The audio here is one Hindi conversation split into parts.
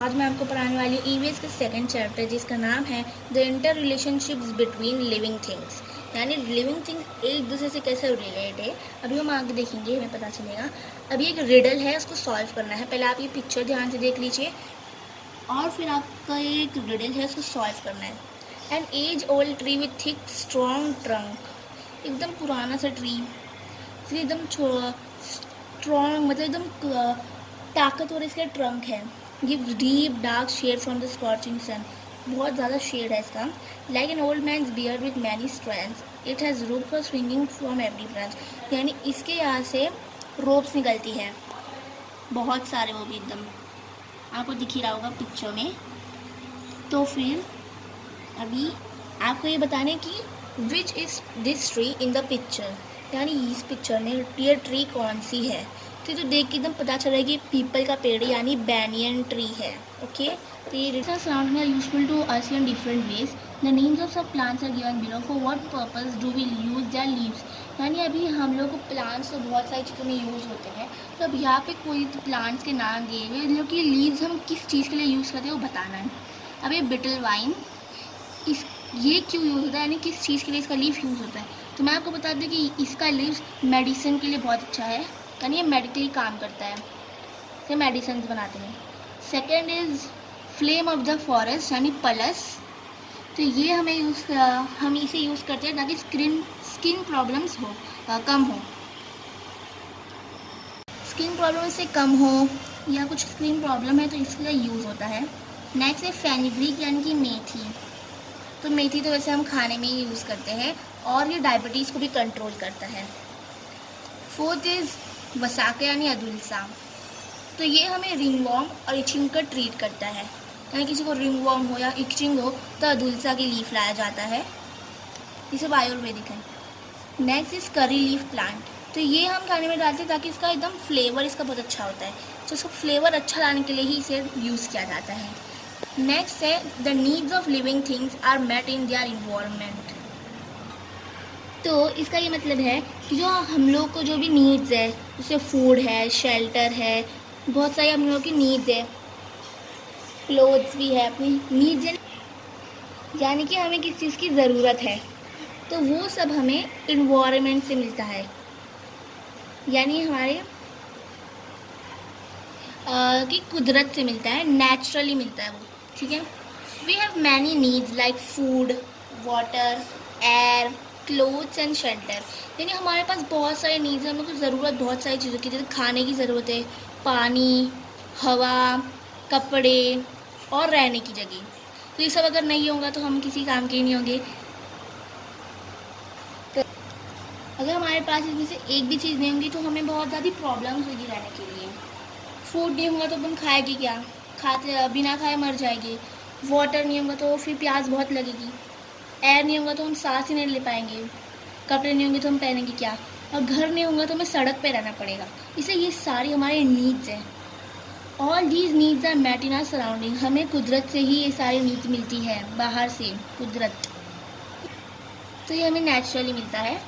आज मैं आपको पढ़ाने वाली हूँ ईवीएस का सेकंड चैप्टर, जिसका नाम है the inter relationships between living things. यानी लिविंग थिंग्स एक दूसरे से कैसे रिलेट है, अभी हम आगे देखेंगे, हमें पता चलेगा। अभी एक रिडल है, उसको सॉल्व करना है। पहले आप ये पिक्चर ध्यान से देख लीजिए और फिर आपका ये एक रिडल है, उसको सॉल्व करना है। An age old tree with thick strong trunk, एकदम पुराना सा ट्री, फिर एकदम स्ट्रॉन्ग मतलब एकदम ताकतवर इसका ट्रंक है। Gives deep dark shade from the scorching sun, बहुत ज़्यादा शेड है इसका। Like an old man's beard with many strands, it has rope for swinging from every branch. यानी इसके यहाँ से रोप्स निकलती है बहुत सारे, वो भी एकदम आपको दिख ही रहा होगा पिक्चर में। तो फिर अभी आपको ये बताने कि which is this tree in the picture, यानी इस पिक्चर में ये ट्री कौन सी है। तो देख के एकदम पता चल रहा है कि पीपल का पेड़ यानी बैनियन ट्री है। ओके, तो ये sound are useful to us in different ways. The names of सब plants are given below. For what purpose do we use their leaves, यानी अभी हम लोग को प्लांट्स तो बहुत सारी चीज़ों में यूज़ होते हैं, तो अब यहाँ पे कोई प्लांट्स के नाम दिए हुए, जो कि लीव्स हम किस चीज़ के लिए यूज़ करते हैं वो बताना है। अब ये बिटल वाइन, इस ये क्यों यूज़ होता है, यानी किस चीज़ के लिए इसका लीफ यूज़ होता है। तो मैं आपको बता दूँ कि इसका लीव्स मेडिसिन के लिए बहुत अच्छा है, यानी ये मेडिकली काम करता है, इसे मेडिसिन बनाते हैं। Second is flame of the forest, यानी पलस। तो ये हम इसे यूज़ करते हैं ताकि स्किन प्रॉब्लम्स कम हो, स्किन प्रॉब्लम से कम हो, या कुछ स्किन प्रॉब्लम है तो इसके लिए यूज़ होता है। नेक्स्ट है फेनिग्रीक, यानी कि मेथी। तो मेथी तो वैसे हम खाने में ही यूज़ करते हैं और ये डायबिटीज़ को भी कंट्रोल करता है। फोर्थ इज़ वसाके, यानी अदुलसा। तो ये हमें रिंगवॉर्म और इचिंग का ट्रीट करता है, यानी किसी को रिंगवॉर्म हो या इचिंग हो तो अदुलसा की लीफ लाया जाता है। ये सब आयुर्वेदिक है। नेक्स्ट इज़ करी लीफ प्लांट। तो ये हम खाने में डालते हैं ताकि इसका एकदम फ्लेवर इसका बहुत अच्छा होता है, तो इसका फ्लेवर अच्छा लाने के लिए ही इसे यूज़ किया जाता है। नेक्स्ट है the needs of living things are met in their environment. तो इसका ये मतलब है कि जो हम लोग को जो भी नीड्स है, जैसे फूड है, शेल्टर है, बहुत सारी हम लोग की नीड्स है, क्लोथ्स भी है, अपनी नीड्स है, यानी कि हमें किस चीज़ की ज़रूरत है, तो वो सब हमें इन्वायरमेंट से मिलता है, यानी हमारे कि कुदरत से मिलता है, नेचुरली मिलता है वो। ठीक है। We have many needs like food, water, air, clothes and shelter. यानी हमारे पास बहुत सारे नीड्स हैं, हमें को ज़रूरत बहुत सारी चीज़ों की, जैसे खाने की ज़रूरत है, पानी, हवा, कपड़े और रहने की जगह। तो ये सब अगर नहीं होगा तो हम किसी काम के ही नहीं होंगे। तो अगर हमारे पास इसमें से एक भी चीज़ नहीं होगी तो हमें बहुत ज़्यादा प्रॉब्लम्स होगी रहने के लिए। फूड नहीं होगा तो अपन खाएगी क्या, खाते बिना खाए मर जाएगी। वाटर नहीं होगा तो फिर प्यास बहुत लगेगी। एयर नहीं होगा तो हम सांस ही नहीं ले पाएंगे। कपड़े नहीं होंगे तो हम पहनेंगे क्या, और घर नहीं होगा तो हमें सड़क पे रहना पड़ेगा। इसलिए ये सारी हमारे नीड्स हैं। All these needs are met in our surrounding. हमें कुदरत से ही ये सारी नीड्स मिलती है, बाहर से कुदरत, तो ये हमें नेचुरली मिलता है।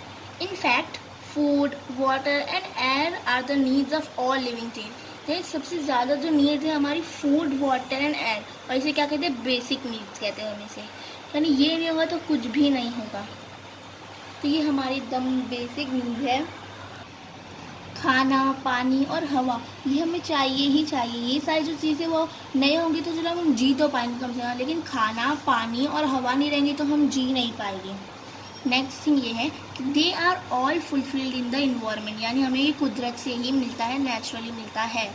In fact food, water and air are the needs of all living things. ये सबसे ज़्यादा जो नीड है हमारी फूड, वाटर एंड एयर, और इसे क्या कहते हैं, बेसिक नीड्स कहते हैं हमें से। यानी ये नहीं होगा तो कुछ भी नहीं होगा। तो ये हमारी एकदम बेसिक नीड है। खाना, पानी और हवा, ये हमें चाहिए ही चाहिए। ये सारी जो चीज़ें वो नहीं होंगी तो चलो हम जी तो पाएंगे कम से कम, लेकिन खाना, पानी और हवा नहीं रहेंगे तो हम जी नहीं पाएंगे। नेक्स्ट थिंग ये है कि they are all fulfilled in the environment, यानी हमें ये कुदरत से ही मिलता है, नेचुरली मिलता है।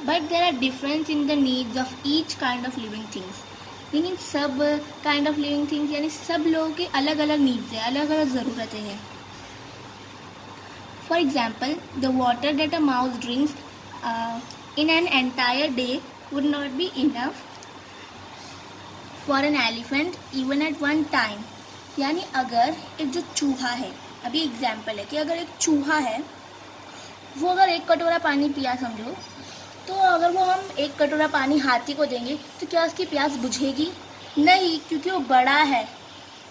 But there are difference in the needs of each kind of living things. यानी सब काइंड ऑफ लिविंग थिंग्स, यानी सब लोगों के अलग अलग नीड्स हैं, अलग अलग ज़रूरतें हैं। For example the water that a mouse drinks in an entire day would not be enough for an elephant even at one time. यानी अगर एक जो चूहा है, अभी एग्जाम्पल है कि अगर एक चूहा है, वो अगर एक कटोरा पानी पिया समझो, तो अगर वो हम एक कटोरा पानी हाथी को देंगे तो क्या उसकी प्यास बुझेगी? नहीं, क्योंकि वो बड़ा है।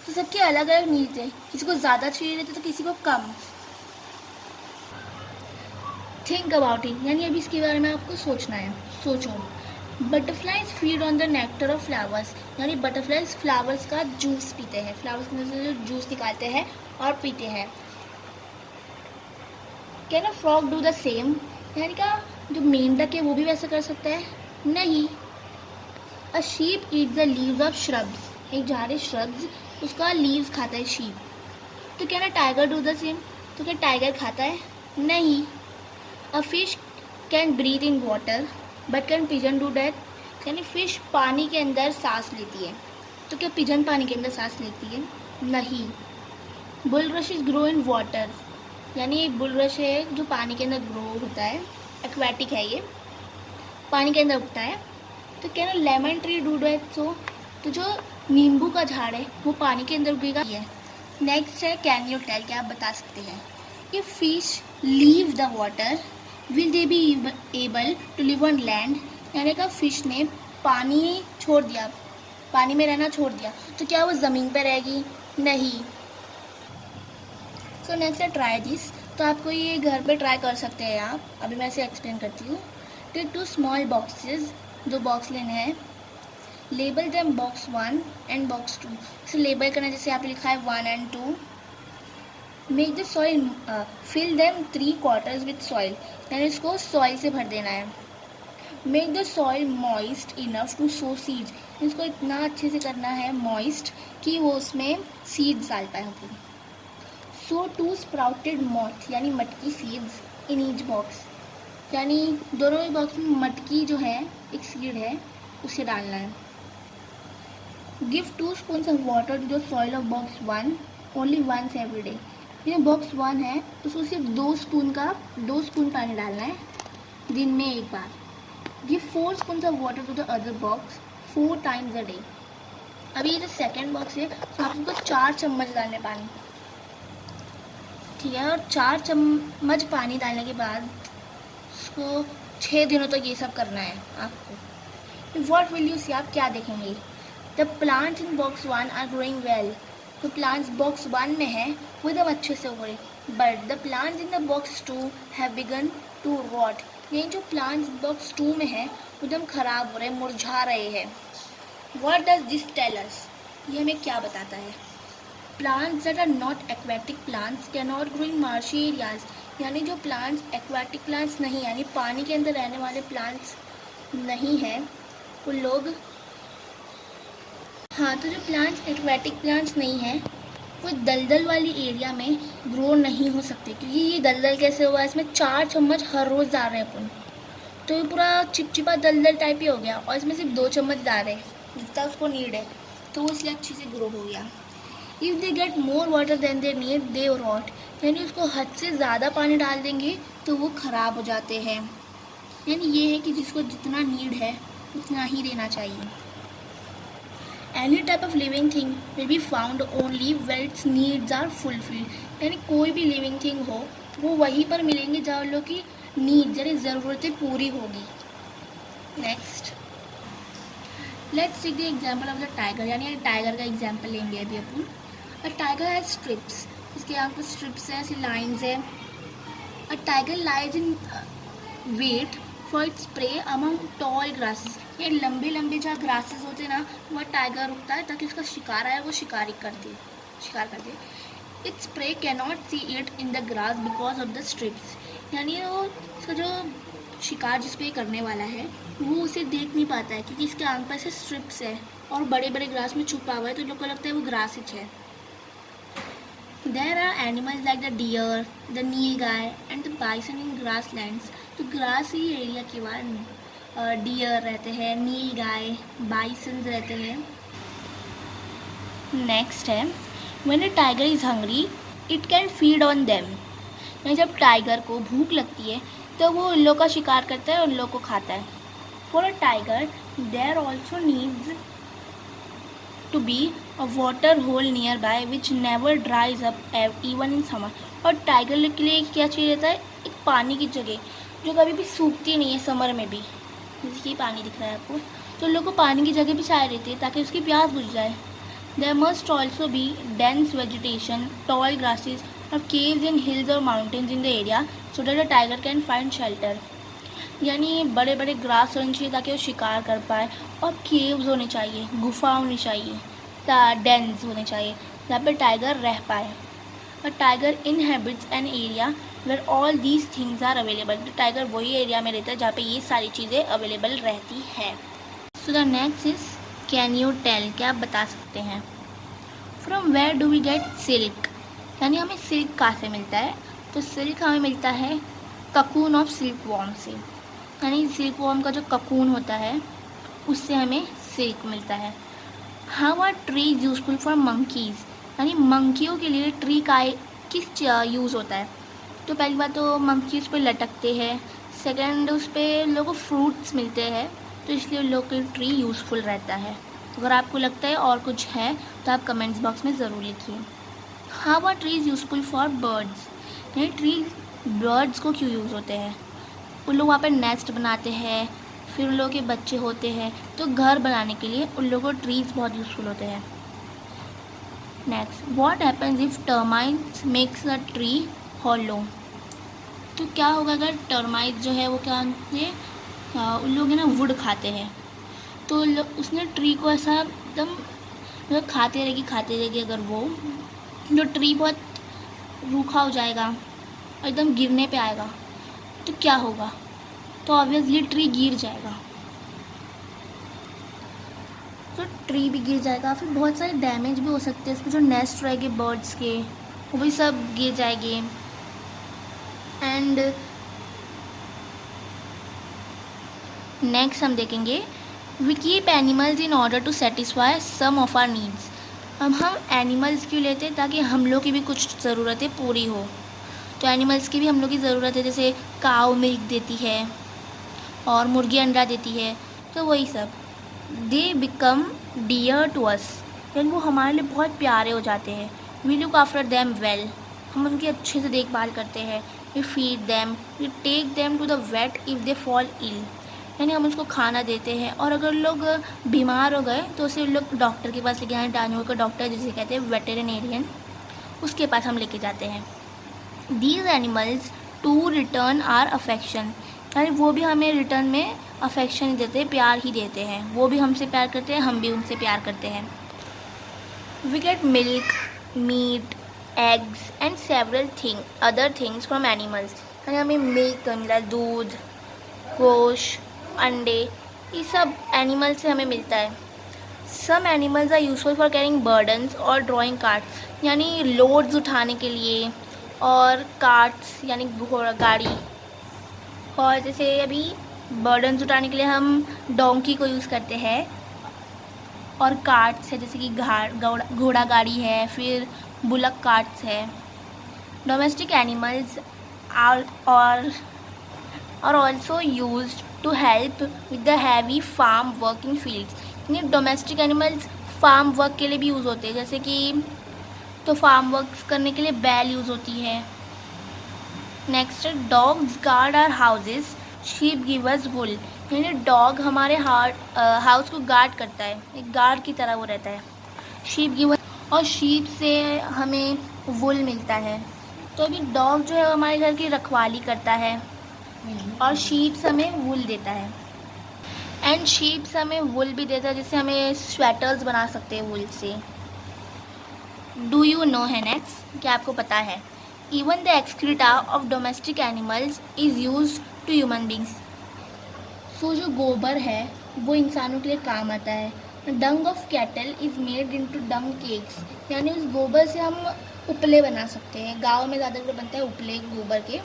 तो सबके अलग अलग नीड्स है, किसी को ज़्यादा चाहिए रहते तो किसी को कम। थिंक अबाउट इट, यानी अभी इसके बारे में आपको सोचना है। सोचो, butterflies feed on the nectar of flowers, यानी बटरफ्लाइज फ्लावर्स का जूस पीते हैं, फ्लावर्स में से जो जूस निकालते हैं और पीते हैं। Can a frog do the same, यानी क्या जो मेंढक है वो भी वैसा कर सकता है? नहीं। A sheep eat the leaves of shrubs, एक झाड़ी श्रब्स उसका लीव्स खाता है शीप। तो can a tiger do the same, तो क्या टाइगर खाता है? नहीं। A fish can breathe in water but can pigeon do that, यानी फिश पानी के अंदर सांस लेती है, तो क्या पिजन पानी के अंदर सांस लेती है? नहीं। बुलरशेस ग्रो इन वाटर, यानी बुलरश है जो पानी के अंदर ग्रो होता है, एक्वेटिक है ये, पानी के अंदर उगता है। तो क्या lemon tree do that so, तो जो नींबू का झाड़ है वो पानी के अंदर उगेगा। नेक्स्ट है कैन यू टेल, क्या आप बता सकते हैं? If fish leave the water will they be able to live on land, यानी कि फिश ने पानी छोड़ दिया, पानी में रहना छोड़ दिया, तो क्या वो ज़मीन पर रहेगी? नहीं। सो नेक्स्ट है ट्राई दिस, तो आपको ये घर पे ट्राई कर सकते हैं आप। अभी मैं इसे एक्सप्लेन करती हूँ। टेक 2 स्मॉल बॉक्सेस, 2 बॉक्स लेने हैं। Label them box 1 and box 2, इसे लेबल करना जैसे यहाँ पे लिखा है 1 and 2। Make the soil, fill them 3 quarters with soil, यानी इसको सॉइल से भर देना है। Make the soil moist enough to sow seeds, इसको इतना अच्छे से करना है मॉइस्ट कि वो उसमें सीड्स डाल पाए अपनी। सो 2 स्प्राउटेड मॉथ, यानी मटकी सीड्स इन ईच बॉक्स, यानी दोनों ही बॉक्स में मटकी जो है एक सीड है उसे डालना है। Give 2 spoons of water to the soil of box 1 only once every day, ये बॉक्स 1 है उसको सिर्फ 2 स्पून पानी डालना है दिन में एक बार। Give 4 spoons of water to the other box 4 times a day। अभी ये जो सेकेंड बॉक्स है तो आप इसको 4 चम्मच डालने पानी, ठीक है। और 4 चम्मच पानी डालने के बाद उसको 6 दिनों तक ये सब करना है आपको। व्हाट विल यू सी, आप क्या देखेंगे? The plants in box 1 are growing well, तो प्लांट्स बॉक्स 1 में है वो एकदम अच्छे से हो रहे, but the plants in the box 2 have begun to rot, ये जो प्लांट्स बॉक्स 2 में है वो एकदम खराब हो रहे, मुरझा रहे हैं। What does this tell us, ये हमें क्या बताता है? Plants that are not aquatic plants can not grow in marshy areas, यानी जो प्लांट्स एक्वेटिक प्लांट्स नहीं, यानी पानी के अंदर रहने वाले प्लांट्स नहीं है वो लोग, हाँ, तो जो प्लांट्स एक्वेटिक प्लांट्स नहीं हैं वो दलदल वाली एरिया में ग्रो नहीं हो सकते, क्योंकि ये दलदल कैसे हुआ, इसमें 4 चम्मच हर रोज़ डाल रहे हैं अपन, तो ये पूरा चिपचिपा दलदल टाइप ही हो गया, और इसमें सिर्फ 2 चम्मच डाल रहे हैं जितना उसको नीड है, तो वो इसलिए अच्छे से ग्रो हो गया। If they get more water then they need they rot, यानी उसको हद से ज़्यादा पानी डाल देंगे तो वो ख़राब हो जाते हैं, यानी ये है कि जिसको जितना नीड है उतना ही देना चाहिए। Any type of living thing will be found only where its needs are fulfilled, यानी कोई भी लिविंग थिंग हो वो वहीं पर मिलेंगे जहाँ लोग की नीड यानी ज़रूरतें पूरी होगी। Next let's take the example of the tiger, यानी टाइगर का एग्जाम्पल लेंगे अभी अपन। अ टाइगर हैज स्ट्रिप्स, इसके यहाँ पर स्ट्रिप्स है, ऐसी लाइन्स है। A tiger lies in wait for its prey among tall grasses, ये लंबे लंबे जहाँ ग्रासेस होते हैं ना वहाँ टाइगर रुकता है ताकि उसका शिकार आए वो शिकार कर दे। Its prey can not see it in the grass because of the strips, यानी वो इसका जो शिकार जिस पे करने वाला है वो उसे देख नहीं पाता है क्योंकि इसके आंख पर से स्ट्रिप्स है और बड़े बड़े ग्रास में छुपा हुआ है, तो लोग को लगता है वो ग्रास ही है। There are animals like the deer, the nilgai and the bison in grasslands, तो ग्रास ही एरिया के बाद डियर रहते हैं, नील गाय, बाइसन रहते हैं। नेक्स्ट है When a tiger is hungry, it can feed on them, यानी जब टाइगर को भूख लगती है तो वो उन लोग का शिकार करता है और उन लोग को खाता है। For a tiger, there also needs to be a water hole nearby which never dries up even in summer, और टाइगर के लिए क्या चाहिए रहता है? एक पानी की जगह जो कभी भी सूखती नहीं है समर में भी, जैसे कि पानी दिख रहा है आपको, तो लोग को पानी की जगह भी चाहिए रहती है ताकि उसकी प्यास बुझ जाए। There must also be dense vegetation, tall grasses or caves in hills or mountains in the area so that a tiger can find shelter, यानी बड़े बड़े ग्रास होने चाहिए ताकि वो शिकार कर पाए, और केव्स होने चाहिए, गुफा होनी चाहिए, डेंस होने चाहिए जहाँ पे टाइगर रह पाए। A tiger inhabits an area where all these things are available. तो टाइगर वही एरिया में रहता है जहाँ पे ये सारी चीज़ें अवेलेबल रहती है। So the next is can you tell, क्या आप बता सकते हैं? From where do we get silk, यानी हमें सिल्क कहाँ से मिलता है? तो सिल्क हमें मिलता है ककून ऑफ सिल्क वॉर्म से, यानी सिल्क वॉर्म का जो ककून होता है उससे हमें सिल्क मिलता है। How are trees useful for monkeys, यानी मंकियों के लिए ट्री का किस यूज़ होता है? तो पहली बात तो मंकी उस पर लटकते हैं, सेकंड उस पर लोगों को फ्रूट्स मिलते हैं, तो इसलिए लोग के ट्री यूज़फुल रहता है। अगर आपको लगता है और कुछ है तो आप कमेंट्स बॉक्स में ज़रूर लिखिए। How are trees useful for birds, यानी ट्री बर्ड्स को क्यों यूज़ होते हैं? उन लोग वहाँ पर नेस्ट बनाते हैं, फिर उन लोगों के बच्चे होते हैं, तो घर बनाने के लिए उन लोगों को ट्रीज बहुत यूज़फुल होते हैं। Next, what happens if termites makes a tree hollow, तो क्या होगा अगर टर्माइट जो है वो क्या ये उन लोग है ना वुड खाते हैं, तो उसने ट्री को ऐसा एकदम मतलब खाते रहेगी अगर वो जो ट्री बहुत रूखा हो जाएगा और एकदम गिरने पे आएगा तो क्या होगा? तो ऑब्वियसली ट्री गिर जाएगा, तो ट्री भी गिर जाएगा, फिर बहुत सारे डैमेज भी हो सकते हैं, उसमें जो नेस्ट रहेंगे बर्ड्स के वो भी सब गिर जाएंगे। एंड नेक्स्ट हम देखेंगे we keep animals in order to satisfy some of our needs. अब हम एनिमल्स क्यों लेते हैं? ताकि हम लोग की भी कुछ ज़रूरतें पूरी हो। तो एनिमल्स की भी हम लोग की ज़रूरत है, जैसे काऊ मिल्क देती है और मुर्गी अंडा देती है, तो वही सब। They become dear to us, यानी वो हमारे लिए बहुत प्यारे हो जाते हैं। We look after them well, हम उनकी अच्छे से देखभाल करते हैं। We feed them, we take them to the vet if they fall ill, यानी हम उसको खाना देते हैं, और अगर लोग बीमार हो गए तो उसे लोग डॉक्टर के पास लेके आए, जानवर का डॉक्टर जिसे कहते हैं वेटेरिनेरियन, उसके पास हम लेके जाते हैं। These animals to return our affection, यानी वो भी हमें रिटर्न में अफेक्शन देते हैं, प्यार ही देते हैं। वो भी हमसे प्यार करते हैं, हम भी उनसे प्यार करते हैं। We get milk, meat, eggs and several other things from animals, यानी हमें मिल्क मिला है, दूध, गोश्त, अंडे, ये सब एनिमल से हमें मिलता है। Some animals are useful for carrying burdens और ड्राइंग कार्ट्स, यानी लोड्स उठाने के लिए, और कार्ट्स यानी घोड़ा गाड़ी, और जैसे अभी बर्डन्स उठाने के लिए हम डोंकी को यूज़ करते हैं, और कार्ट्स है जैसे कि घोड़ा गाड़ी है, फिर बुलक कार्ट्स है। Domestic animals are also used to help with the heavy farm work in fields, यानी डोमेस्टिक एनिमल्स फार्म वर्क के लिए भी यूज़ होते हैं, जैसे कि तो फार्म वर्क करने के लिए बैल यूज़ होती है। Next, dogs guard our houses, sheep give us wool, यानी डॉग हमारे हाउस को गार्ड करता है, एक गार्ड की तरह वो रहता है। शीप गिव अस, और शीप से हमें वुल मिलता है, तो अभी डॉग जो है हमारे घर की रखवाली करता है, और शीप्स हमें वुल देता है। एंड शीप्स हमें वुल भी देता है, जिससे हमें स्वेटर्स बना सकते हैं वुल से। डू यू नो है नेक्स्ट, क्या आपको पता है? Even the excreta of domestic animals is use to human beings, so जो गोबर है वो इंसानों के लिए काम आता है। Dung of cattle is made into dung cakes, यानी उस गोबर से हम उपले बना सकते हैं। गाँव में ज़्यादातर बनता है उपले गोबर के।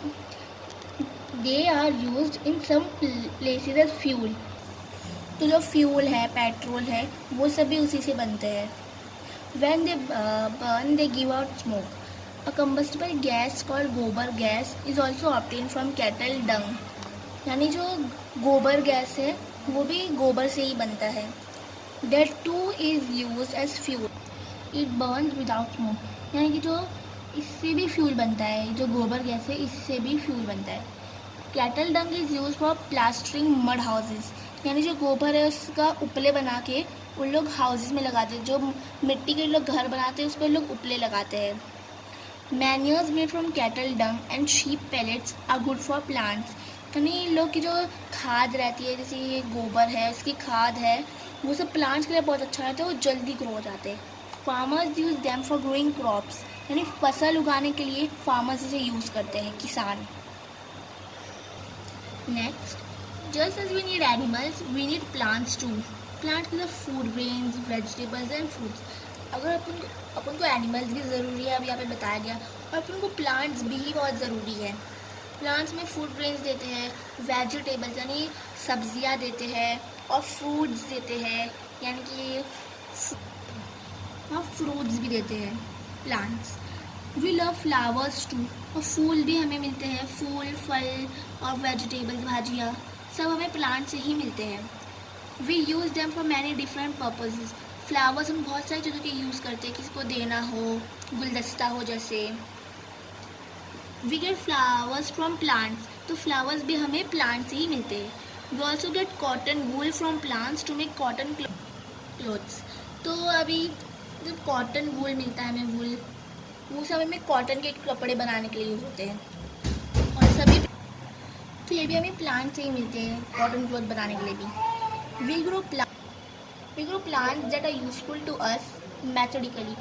They are use in some places as fuel, तो जो फ्यूल है, पेट्रोल है, वो सभी उसी से बनते हैं। When they burn, they give out smoke. A combustible gas called गोबर gas is also obtained from cattle dung. यानी जो गोबर गैस है वो भी गोबर से ही बनता है। That too is used as fuel. It burns without smoke. यानी कि जो इससे भी फ्यूल बनता है, जो गोबर गैस है इससे भी फ्यूल बनता है। Cattle dung is used for plastering mud houses. यानी जो गोबर है उसका उपले बना के उन लोग हाउसेस में लगाते हैं, जो मिट्टी के लोग घर बनाते हैं उस पर लोग उपले लगाते हैं। Manures made from cattle dung and sheep pellets are good for plants, यानी लोग की जो खाद रहती है, जैसे ये गोबर है, उसकी खाद है, वो सब प्लांट्स के लिए बहुत अच्छा रहता है, वो जल्दी ग्रो हो जाते हैं। Farmers use them for growing crops, यानी फसल उगाने के लिए फार्मर्स इसे यूज़ करते हैं, किसान। Next, just as we need animals we need plants too. Plants मतलब food grains, vegetables and fruits. अगर अपन को एनिमल्स भी ज़रूरी है, अभी यहाँ पे बताया गया, और अपन को प्लांट्स भी बहुत ज़रूरी है। प्लांट्स में फूड ग्रेन्स देते हैं, वेजिटेबल्स यानी सब्जियां देते हैं, और फ्रूट्स देते हैं, यानी कि हाँ फ्रूट्स भी देते हैं plants. We love flowers too, और फूल भी हमें मिलते हैं, फूल, फल और वेजिटेबल्स, भाजियाँ सब हमें प्लांट से ही मिलते हैं। We use them for many different purposes. Flowers हम बहुत सारी चीज़ों के यूज़ करते हैं, किसी को देना हो, गुलदस्ता हो जैसे। We get flowers from plants, तो फ्लावर्स भी हमें प्लांट से ही मिलते हैं। We also get cotton wool from plants to make cotton clothes. तो अभी जब कॉटन वूल मिलता है हमें, वूल, वो सब हमें कॉटन के कपड़े बनाने के लिए यूज़ होते हैं, और सभी तो ये भी हमें प्लांट से ही मिलते हैं, कॉटन क्लॉथ बनाने के लिए भी। We grow plants that are useful to us methodically,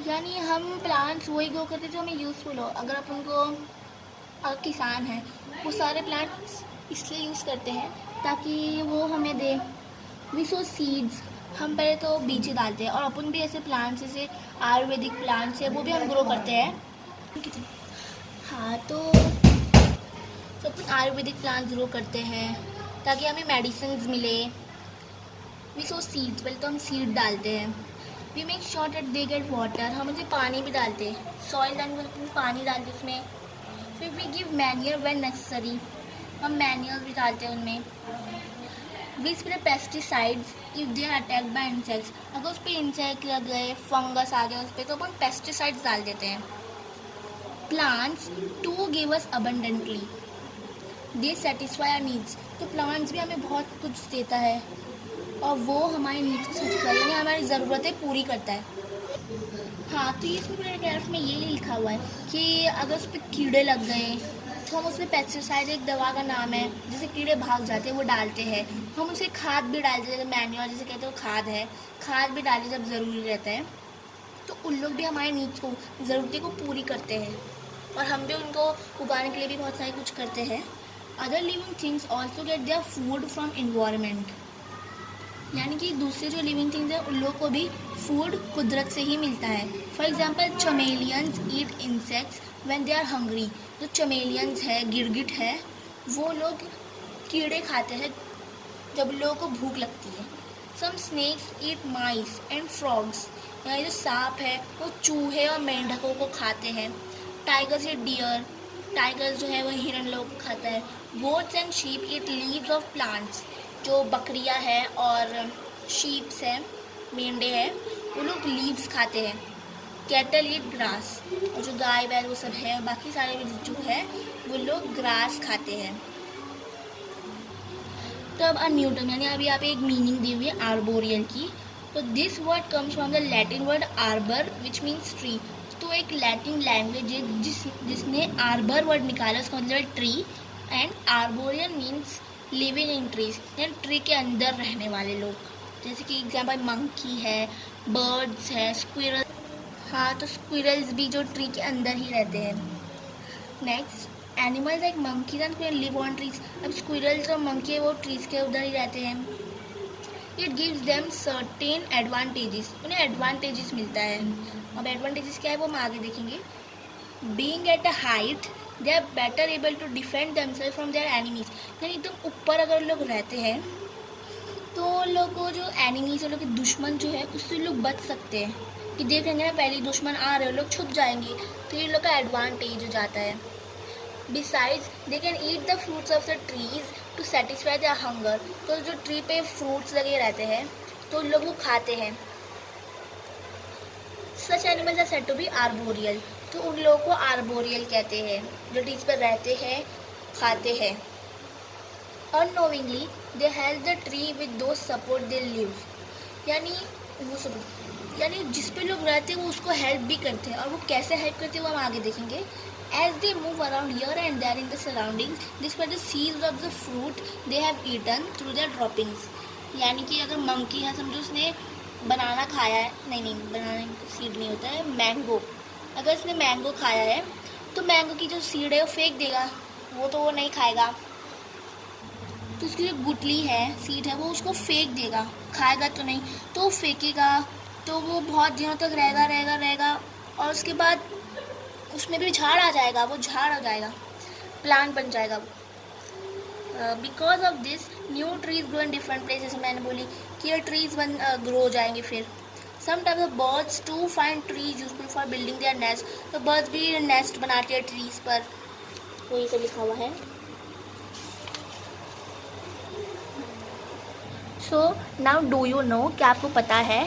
यानी हम प्लांट्स वही ग्रो करते हैं जो हमें यूज़फुल हो। अगर अपन को अगर किसान है, वो सारे प्लांट्स इसलिए यूज़ करते हैं ताकि वो हमें दे। वी सो सीड्स, हम पहले तो बीज डालते हैं, और अपन भी ऐसे प्लांट्स, जैसे आयुर्वेदिक प्लांट्स है, वो भी हम ग्रो करते हैं। हाँ, तो अपन आयुर्वेदिक प्लांट्स ग्रो करते हैं ताकि हमें मेडिसिन मिले। वी सो सीड्स, पहले तो हम सीड डालते हैं। We make sure that they get water, हम उसे पानी भी डालते हैं, सॉइल डालने के बाद पानी डालते हैं उसमें। फिर we give manure when necessary, हम मैन्योर भी डालते हैं उनमें। We spray pesticides if they are attacked by insects, अगर उस पर इंसेक्ट लग गए, फंगस आ गया उस पर, तो अपन पेस्टिसाइड्स डाल देते हैं। Plants to give us abundantly, they satisfy our needs, तो प्लांट्स भी हमें बहुत कुछ देता है, और वो हमारे नीड्स को सेटिस्फाई, यानी हमारी ज़रूरतें पूरी करता है। हाँ, तो ये इसमें पैराग्राफ में ये लिखा हुआ है कि अगर उस पर कीड़े लग गए तो हम उसमें पेस्टिसाइड, एक दवा का नाम है, जिससे कीड़े भाग जाते हैं, वो डालते हैं। हम उसे खाद भी डालते हैं, जैसे मैन्योर जिसे कहते हैं, वो खाद है, खाद भी डालते जब ज़रूरी रहता है। तो उन लोग भी हमारे नीड्स को, ज़रूरतें को पूरी करते हैं, और हम भी उनको उगाने के लिए भी बहुत सारे कुछ करते हैं। Other living things also get their food from environment, यानी कि दूसरे जो लिविंग थिंग्स हैं उन लोगों को भी फूड कुदरत से ही मिलता है। For example chameleons eat insects when they are hungry, जो चमेलियंस है, गिरगिट है, वो लोग कीड़े खाते हैं जब लोगों को भूख लगती है। Some snakes eat mice and frogs, यानी जो सांप है वो चूहे और मेंढकों को खाते हैं। टाइगर्स ईट डियर, टाइगर्स जो है वो हिरन लोगों को खाता है। Goats and sheep eat leaves of plants, जो बकरियां हैं और शीप्स हैं, मेंढे हैं, वो लोग लीव्स खाते हैं। कैटल ईट ग्रास, और जो गाय बैल वो सब है, बाकी सारे जो है वो लोग ग्रास खाते हैं। तो अब न्यूटन, यानी अभी यहाँ पे एक मीनिंग दी हुई है आर्बोरियल की। तो this word comes from the Latin word arbor which means tree. तो एक लैटिन लैंग्वेज है जिसने आर्बर वर्ड निकाला, उसका मतलब है tree, and arboreal means living in trees, यानी ट्री के अंदर रहने वाले लोग। जैसे कि एग्जाम्पल मंकी है, बर्ड्स है, स्क्विरल। हाँ, तो स्क्विरल्स भी जो ट्री के अंदर ही रहते हैं। Next, animals like monkeys and squirrel live on trees. अब स्क्विरल्स और मंकी है वो ट्रीज के उधर ही रहते हैं। It gives them certain advantages, उन्हें एडवांटेजेस मिलता है। अब एडवांटेजेस क्या है वो हम आगे देखेंगे। Being at a height they are better able to defend themselves from their enemies, यानी एकदम ऊपर अगर लोग रहते हैं तो लोग को जो एनिमीज, लोग के दुश्मन जो है उससे लोग बच सकते हैं, कि देखेंगे ना पहले दुश्मन आ रहे हो, लोग छुप जाएंगे, तो ये लोग का एडवांटेज हो जाता है। Besides they can eat the fruits of the trees to satisfy their hunger, तो जो ट्री पे फ्रूट्स लगे रहते हैं तो उन लोग वो खाते हैं। Such animals are said to be arboreal, तो उन लोगों को आर्बोरियल कहते हैं, जो ट्रीज पर रहते हैं, खाते हैं। Unknowingly they help the tree with those support they live, यानी वो सब, यानी जिस पे लोग रहते हैं वो उसको हेल्प भी करते हैं, और वो कैसे हेल्प करते हैं वो हम आगे देखेंगे। As they move around here and there in the surroundings, they spread the seeds of the fruit they have eaten through their droppings. यानी कि अगर मंकी है, समझो उसने बनाना खाया है, नहीं बनाना सीड नहीं होता है, मैंगो, अगर इसने मैंगो खाया है तो मैंगो की जो सीड है वो फेंक देगा, वो नहीं खाएगा, तो उसकी जो गुटली है, सीड है, वो उसको फेंक देगा, खाएगा तो नहीं, तो फेंकेगा, तो वो बहुत दिनों तक रहेगा और उसके बाद उसमें भी झाड़ आ जाएगा, वो झाड़ हो जाएगा, प्लांट बन जाएगा वो। Because of this new trees grow in different places, मैंने बोली कि ये ट्रीज ग्रो हो जाएंगे। फिर some types of birds to find trees useful for building their nest, तो बर्ड्स भी नेस्ट बनाते हैं ट्रीज पर, वही से लिखा हुआ है। So now do you know, क्या आपको पता है,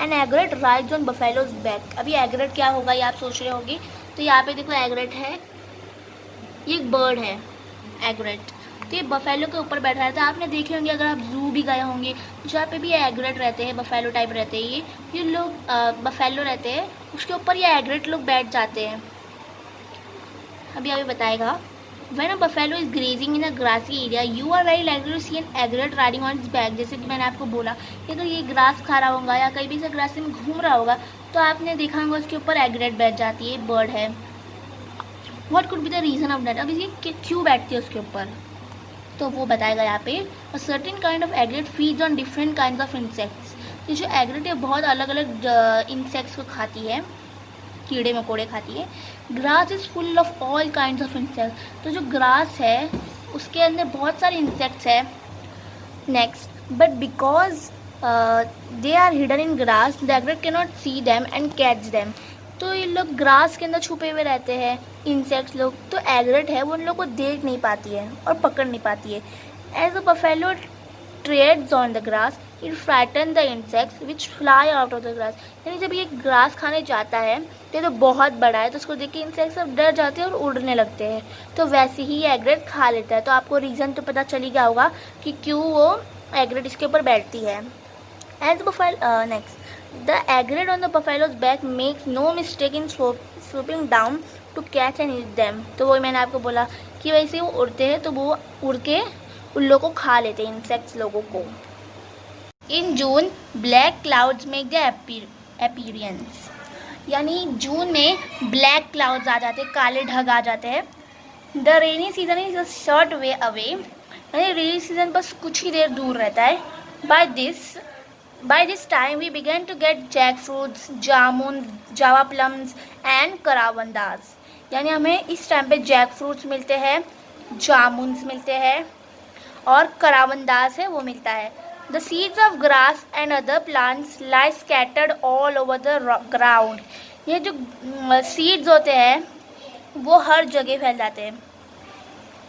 an egret rides on buffalo's back. अभी एग्रेट क्या होगा ये आप सोच रहे होंगे, तो यहाँ पे देखो एग्रेट है, ये एक बर्ड है एग्रेट, तो ये बफेलो के ऊपर बैठा रहता है। आपने देखे होंगे अगर आप जू भी गए होंगे जहाँ पे भी ये एग्रेट रहते हैं, बफेलो टाइप रहते हैं, ये लोग बफेलो रहते हैं, उसके ऊपर ये एग्रेट लोग बैठ जाते हैं। अभी बताएगा, When a buffalo is grazing in a grassy area, you are very likely to see an egret riding on its back। जैसे कि मैंने आपको बोला कि अगर ये ग्रास खा रहा होगा या कहीं भी से ग्रास में घूम रहा होगा तो आपने देखा होगा उसके ऊपर एग्रेट बैठ जाती है, बर्ड है। What could be the reason of that? अब ये क्यों बैठती है उसके ऊपर, तो वो बताएगा यहाँ पे। A certain kind of egret feeds on different kinds of insects। ये जो एग्रेट है बहुत अलग अलग इंसेक्ट्स को खाती है, कीड़े मकोड़े खाती है। Grass is full of all kinds of insects, तो जो ग्रास है उसके अंदर बहुत सारे इंसेक्ट्स है। Next, but because they are hidden in grass the egret can not see them and catch them. तो ये लोग ग्रास के अंदर छुपे हुए रहते हैं इंसेक्ट्स लोग, तो एग्रेट है वो उन लोग को देख नहीं पाती है और पकड़ नहीं पाती है। As a buffalo treads on the grass, it frighten the insects which fly out of the grass। यानी जब ये ग्रास खाने जाता है तो ये तो बहुत बड़ा है, तो उसको देख के इंसेक्ट्स सब डर जाते हैं और उड़ने लगते हैं, तो वैसे ही ये एग्रेट खा लेता है। तो आपको रीज़न तो पता चल ही गया होगा कि क्यों वो एग्रेट इसके ऊपर बैठती है। As next, the egret on the buffalo's back makes no mistake in swooping down to catch and eat them. तो वही मैंने आपको बोला कि वैसे वो उड़ते हैं तो वो उड़ के उन लोगों को खा लेते हैं, इंसेक्ट्स लोगों को। In June black clouds make the appearance, यानी जून में ब्लैक क्लाउड्स आ जाते हैं, काले ढग आ जाते हैं। The rainy season is a short way away, यानी रेनी सीजन बस कुछ ही देर दूर रहता है। By this time we begin to get jack fruits, jamun, java plums and karavandas. यानी हमें इस टाइम पे जैक फ्रूट्स मिलते हैं, जामुन्स मिलते हैं और करावंदास है वो मिलता है। The seeds of grass and other plants lie scattered all over the ground. ये जो सीड्स होते हैं वो हर जगह फैल जाते हैं।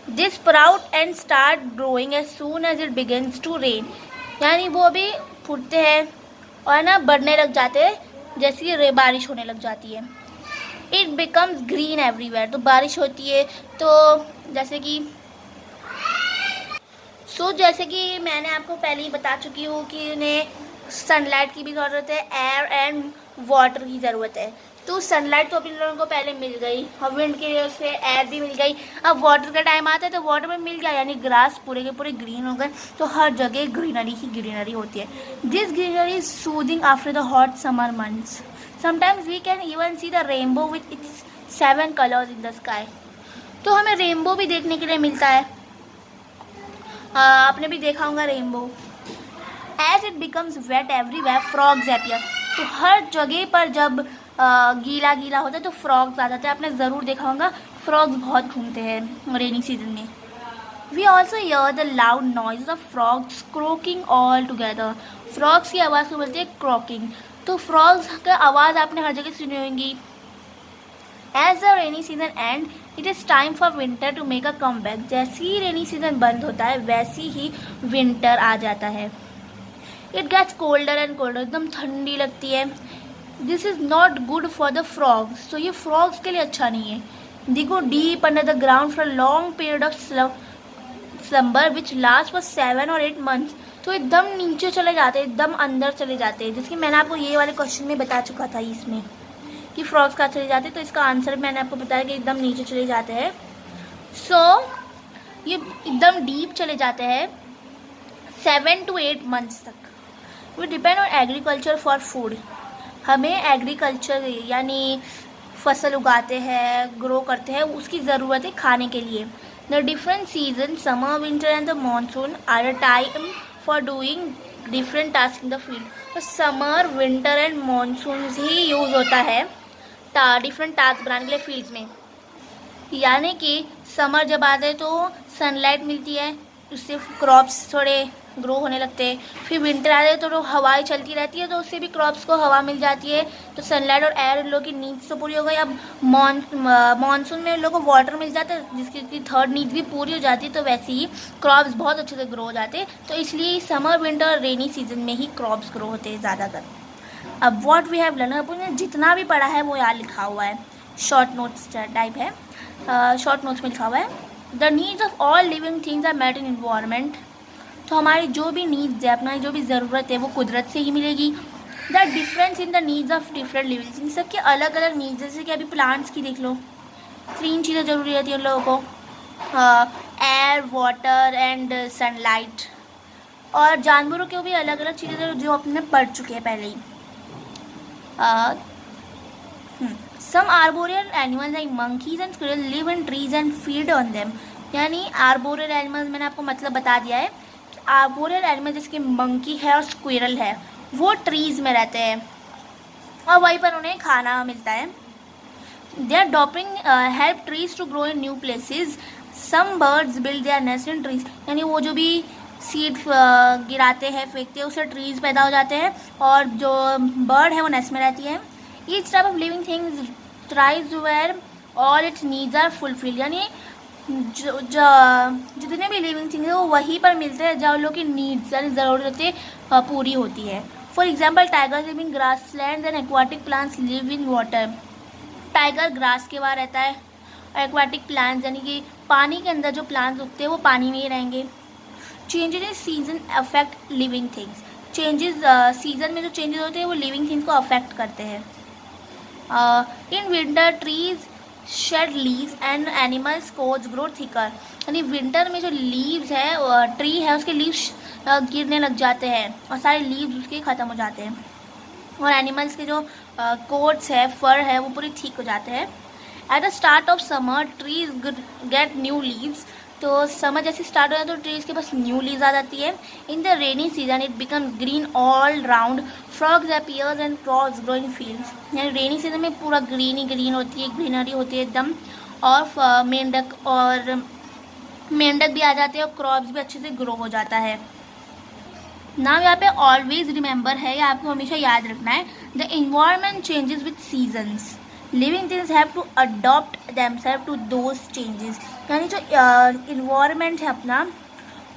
This sprout and start growing as soon as it begins to rain, यानी वो भी फूटते हैं और ना बढ़ने लग जाते हैं जैसे कि बारिश होने लग जाती है। इट बिकम्स ग्रीन एवरीवेयर, तो बारिश होती है तो जैसे कि मैंने आपको पहले ही बता चुकी हूँ कि उन्हें सनलाइट की भी ज़रूरत है, एयर एंड वाटर की ज़रूरत है। तो सनलाइट तो अभी लोगों को पहले मिल गई, और विंड की वजह से एयर भी मिल गई। अब वाटर का टाइम आता है तो वाटर में मिल गया, यानी ग्रास पूरे के पूरे ग्रीन हो गए, तो हर जगह ग्रीनरी ही ग्रीनरी होती है। This greenery is soothing after the hot summer months. Sometimes we can even see the rainbow with its 7 colours in the sky. तो हमें रेनबो भी देखने के लिए मिलता है, आपने भी देखा होगा rainbow. As it becomes wet everywhere frogs appear, तो हर जगह पर जब गीला गीला होता है तो फ्रॉग्स आ जाते हैं। आपने ज़रूर देखा होगा फ्रॉग्स बहुत घूमते हैं रेनी सीजन में। We also hear the loud noise of frogs croaking all together. Frogs की आवाज़ को बोलते हैं क्रॉकिंग, तो फ्रॉग्स का आवाज़ आपने हर जगह सुनी होंगी। As the rainy season end it is time for winter to make a come back. जैसे ही रेनी सीजन बंद होता है वैसी ही विंटर आ जाता है। It gets colder and colder, एकदम ठंडी लगती है। This is not good for the frogs, तो ये फ्रॉग्स के लिए अच्छा नहीं है। They go deep under the ground for long period of slumber which last for 7 or 8 months। तो एकदम नीचे चले जाते हैं, एकदम अंदर चले जाते हैं, जैसे कि मैंने आपको ये वाले क्वेश्चन में बता चुका था इसमें कि फ्रॉग्स कहाँ चले जाते हैं, तो इसका आंसर मैंने आपको बताया कि एकदम नीचे चले जाते हैं। सो ये एकदम डीप चले जाते हैं 7 to 8 मंथ्स तक। We depend on agriculture for food. हमें एग्रीकल्चर यानी फसल उगाते हैं, ग्रो करते हैं, उसकी ज़रूरत है खाने के लिए। The different season summer winter and the monsoon are a time for doing different task in the field. तो समर विंटर एंड मानसून ही यूज़ होता है डिफरेंट टास्क बनाने के लिए फील्ड्स में। यानी कि समर जब आते हैं तो सनलाइट मिलती है, उससे क्रॉप्स थोड़े ग्रो होने लगते हैं। फिर विंटर आते हैं तो हवाएं चलती रहती है, तो उससे भी क्रॉप्स को हवा मिल जाती है, तो सनलाइट और एयर इन लोगों की नीड्स तो पूरी हो गई। अब मानसून में इन लोगों को वाटर मिल जाता है, जिसकी थर्ड नीड भी पूरी हो जाती है, तो वैसे ही क्रॉप्स बहुत अच्छे से ग्रो हो जाते हैं। तो इसलिए समर विंटर और रेनी सीजन में ही क्रॉप्स ग्रो होते हैं ज़्यादातर। अब व्हाट वी हैव लर्न, अपन जितना भी पढ़ा है वो यहाँ लिखा हुआ है, शॉर्ट नोट्स टाइप है, शॉर्ट नोट्स में लिखा हुआ है। The needs of all living things are met in environment. तो हमारी जो भी नीड्स है, अपना जो भी ज़रूरत है वो कुदरत से ही मिलेगी। The difference in the needs of different living things, सबके अलग अलग नीड्स, जैसे कि अभी प्लांट्स की देख लो, 3 चीज़ें ज़रूरी रहती है उन लोगों को, एयर, वाटर एंड सनलाइट। और जानवरों के भी अलग अलग चीज़ें जो अपने पढ़ चुके हैं पहले ही। Some arboreal animals like monkeys and squirrels live in trees and feed on them। यानी arboreal animals मैंने आपको मतलब बता दिया है कि arboreal animals जिसके मंकी है और स्क्विरल है वो ट्रीज में रहते हैं और वहीं पर उन्हें खाना मिलता है। Their dropping help trees to grow in new places। Some birds build their nest in trees। यानी वो जो भी सीड गिराते हैं, फेंकते हैं, उससे ट्रीज पैदा हो जाते हैं और जो बर्ड है वो नेस्ट में रहती है। Each type of living things thrives where all its needs are fulfilled। यानी जितने भी लिविंग थिंग्स है वो वहीं पर मिलते हैं जहाँ लोग की नीड्स यानी ज़रूरतें पूरी होती है। For example tiger live in grass land and aquatic plants live in water. Tiger grass के बाहर रहता है और एक्वाटिक प्लांट्स यानी कि पानी के अंदर जो प्लांट्स उगते हैं वो पानी में ही रहेंगे। Changes in season affect living things. Changes season में जो चेंजेस होते हैं वो लिविंग थिंग्स को अफेक्ट करते हैं। In winter trees shed leaves and animals coats grow thicker. यानी विंटर में जो लीव्स है, ट्री है, उसके लीव्स गिरने लग जाते हैं और सारे लीव्स उसके ख़त्म हो जाते हैं और एनिमल्स के जो कोट्स है, फर है, वो पूरे ठीक हो जाते हैं। At the start of summer trees get new leaves. तो समर जैसे स्टार्ट हो जाता है तो ट्रीज के पास न्यू लीव्स आ जाती है। In the rainy season it becomes green all round. Frogs appears and crops grow in fields. यानी रेनी सीजन में पूरा ग्रीन ही ग्रीन होती है, ग्रीनरी होती है एकदम। और मेंढक भी आ जाते हैं और क्रॉप्स भी अच्छे से ग्रो हो जाता है। नाउ यहाँ पे ऑलवेज रिमेंबर है, या आपको हमेशा याद रखना है, the environment changes with seasons. Living things have to adopt themselves to those changes. यानी जो इन्वायरमेंट है अपना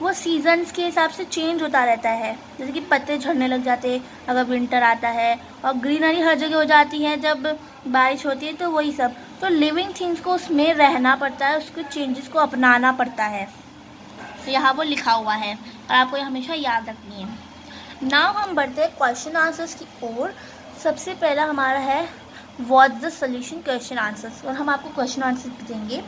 वो सीजन्स के हिसाब से चेंज होता रहता है। जैसे कि पत्ते झड़ने लग जाते हैं अगर विंटर आता है, और ग्रीनरी हर जगह हो जाती है जब बारिश होती है, तो वही सब। तो लिविंग थिंग्स को उसमें रहना पड़ता है, उसके चेंजेस को अपनाना पड़ता है। तो यहाँ वो लिखा हुआ है और आपको ये हमेशा याद रखनी है। नाउ हम बढ़ते हैं क्वेश्चन आंसर्स की ओर। सबसे पहला हमारा है what's the solution question answers, और हम आपको क्वेश्चन आंसर देंगे।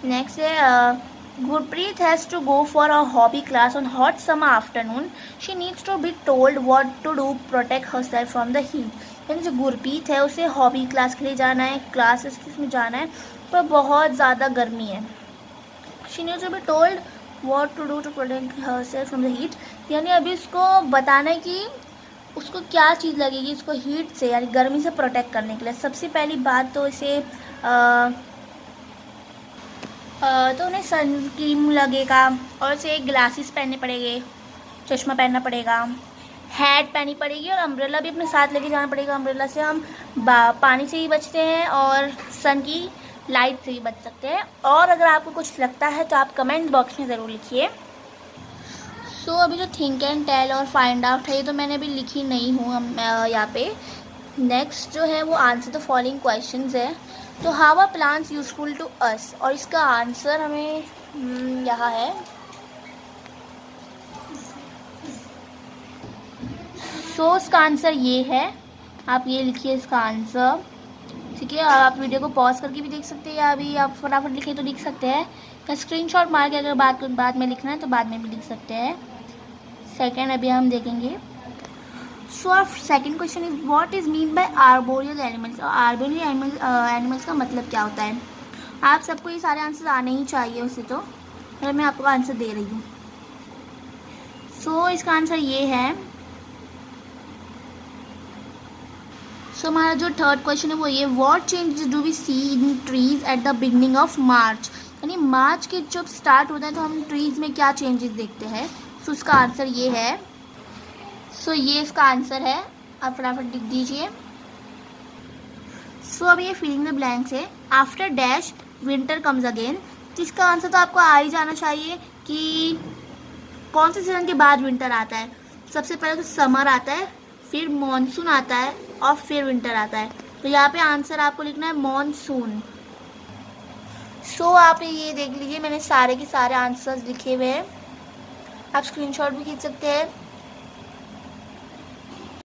नेक्स्ट है Gurpreet has to go for a hobby class on hot summer afternoon. She needs to be told what to do protect herself from the heat। यानी जो गुरप्रीत है उसे हॉबी क्लास के लिए जाना है, क्लासेस में जाना है, पर बहुत ज़्यादा गर्मी है। She needs to be told what to do to protect herself from the heat। यानी अभी उसको बताना है कि उसको क्या चीज़ लगेगी उसको हीट से यानी गर्मी से प्रोटेक्ट करने के लिए। सबसे पहली बात तो इसे तो उन्हें सन क्रीम लगेगा और उसे ग्लासेस पहनने पड़ेंगे, चश्मा पहनना पड़ेगा, हैट पहनी पड़ेगी और अम्ब्रेला भी अपने साथ लेके जाना पड़ेगा। अम्ब्रेला से हम पानी से ही बचते हैं और सन की लाइट से भी बच सकते हैं। और अगर आपको कुछ लगता है तो आप कमेंट बॉक्स में ज़रूर लिखिए। सो अभी जो थिंक एंड टेल और फाइंड आउट है ये तो मैंने अभी लिखी नहीं हूँ यहाँ पे। नेक्स्ट जो है वो आंसर द फॉलोइंग क्वेश्चंस है। तो how are plants useful to us, और इसका आंसर हमें यहाँ है। सो इसका आंसर ये है आप ये लिखिए इसका आंसर, ठीक है। और आप वीडियो को पॉज करके भी देख सकते हैं या अभी आप फटाफट लिखे तो लिख सकते हैं, या स्क्रीनशॉट मार के अगर बाद में लिखना है तो बाद में भी लिख सकते हैं। सेकेंड अभी हम देखेंगे। So our second question is what is mean by arboreal animals. Arboreal animals का मतलब क्या होता है। आप सबको ये सारे आंसर आने ही चाहिए उससे, तो पर मैं आपको आंसर दे रही हूँ। सो इसका आंसर ये है। सो हमारा जो थर्ड क्वेश्चन है वो ये, what changes do we see in trees at the beginning of March. यानी मार्च के जब स्टार्ट होता है तो हम ट्रीज में क्या चेंजेस देखते हैं। सो इसका आंसर ये है। सो ये इसका आंसर है, आप फटाफट लिख दीजिए। सो अब ये फिलिंग द ब्लैंक्स है। After dash winter comes again. तो इसका आंसर तो आपको आ ही जाना चाहिए कि कौन से सीजन के बाद विंटर आता है। सबसे पहले तो समर आता है, फिर मॉनसून आता है और फिर विंटर आता है। तो यहाँ पे आंसर आपको लिखना है मॉनसून। सो आप ये देख लीजिए, मैंने सारे के सारे आंसर्स लिखे हुए हैं, आप स्क्रीनशॉट भी खींच सकते हैं।